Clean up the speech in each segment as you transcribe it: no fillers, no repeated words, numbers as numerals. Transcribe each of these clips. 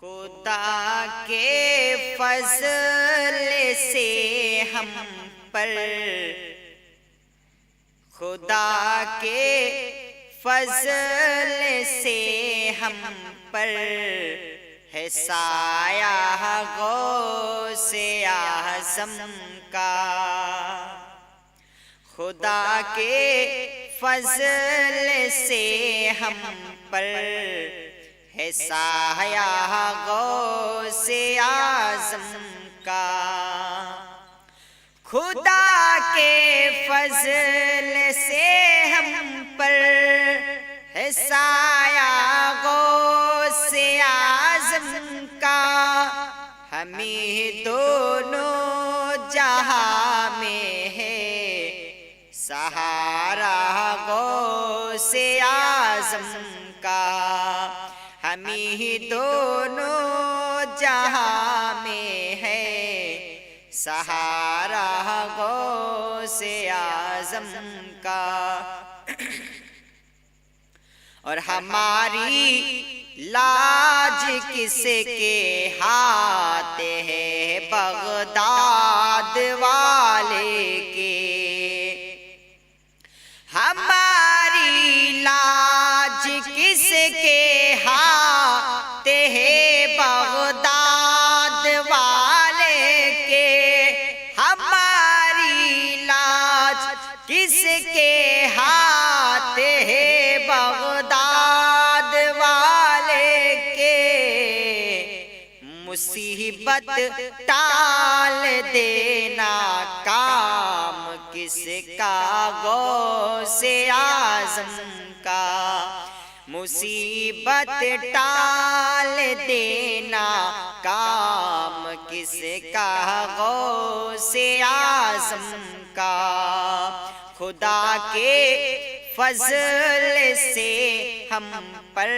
خدا کے فضل سے ہم پر، خدا کے فضل سے ہم پر ہے سایہ غوث اعظم کا، خدا کے فضل سے ہم پر ہے سایہ غوث اعظم کا، خدا کے فضل سے ہم پر ہے سایہ غوث اعظم کا، ہمیں دونوں جہاں میں ہے سہارا غوث اعظم کا، ہمیں دونوں جہاں میں ہے سہارا غوث اعظم کا، اور ہماری لاج کس کے ہاتھ ہے بغداد والے کے، ہماری لاج کس کے ہاتھ ہے بغداد والے کے، ہماری لاج کس کے ہاتھ ہے بغداد والے کے، مصیبت ٹال دینا کام کس کا غوث اعظم کا، مصیبت ٹال دینا کام کس کا غوث اعظم کا، خدا کے فضل سے ہم پر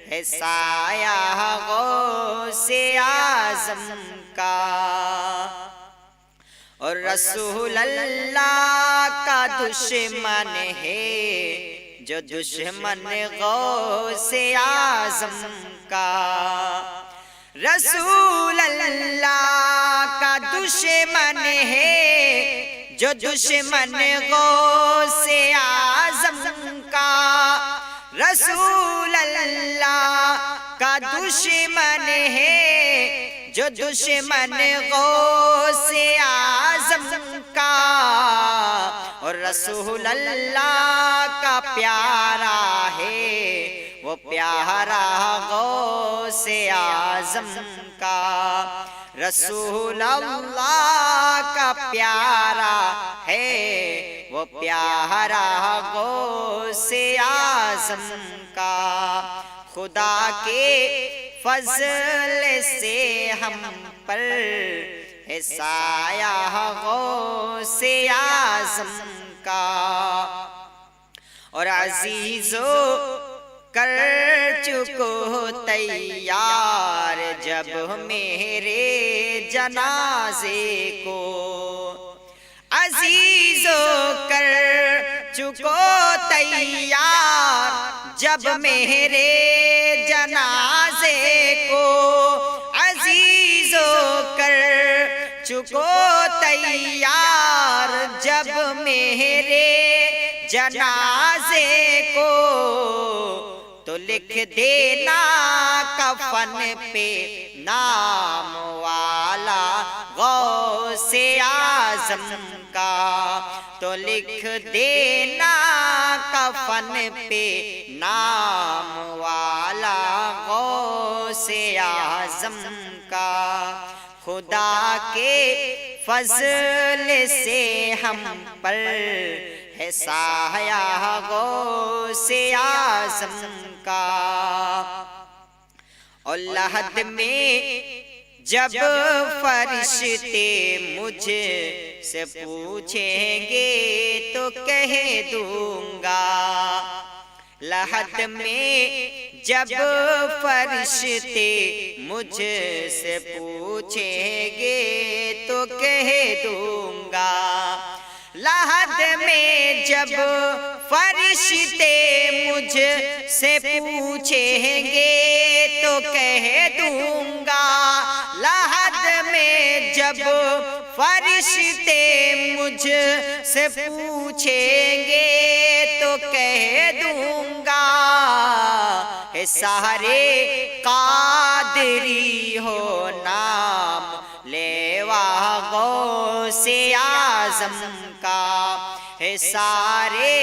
ہے سایہ غوث اعظم کا، اور رسول اللہ کا دشمن ہے جو دشمن غوث اعظم کا، رسول اللہ کا دشمن ہے جو دشمن غوث اعظم کا، رسول اللہ کا دشمن ہے جو دشمن غوث اعظم کا، اور رسول اللہ کا پیارا ہے وہ پیارا غوث اعظم کا، رسول اللہ کا پیارا ہے وہ پیارا غوث اعظم کا، خدا کے فضل سے ہم پر ہے سایہ غوث اعظم کا، اور عزیزو کر چکو تیار جب میرے جنازے کو، عزیزو کر چکو تیار جب میرے جنازے کو، عزیزو کر چکو تیار جب میرے جنازے کو، تو لکھ دینا کفن پہ نام والا غوث اعظم کا، تو لکھ دینا کفن پہ نام والا غوث اعظم کا، خدا کے فضل سے ہم پر ہے سایہ غوث اعظم کا، اور لحد میں جب فرشتے مجھ سے پوچھیں گے تو کہہ دوں گا، لحد میں جب فرشتے مجھ سے پوچھیں گے تو کہہ دوں گا، لحد میں جب فرشتے مجھ سے پوچھیں گے تو کہہ دوں گا، لحد میں جب فرشتے مجھ سے پوچھیں گے تو کہہ دوں گا، اے سارے قادری ہو نام لیوا غوث اعظم کا، اے سارے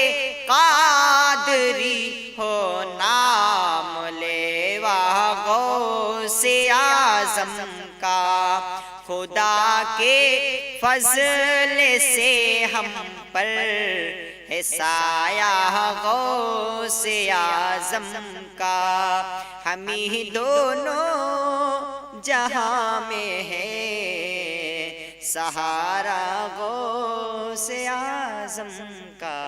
قادری ہو نام لیوا غوث اعظم کا، خدا کے فضل سے ہم پر ہے سایہ غوث اعظم کا، ہم ہی دونوں جہاں میں ہے سہارا غوث اعظم کا۔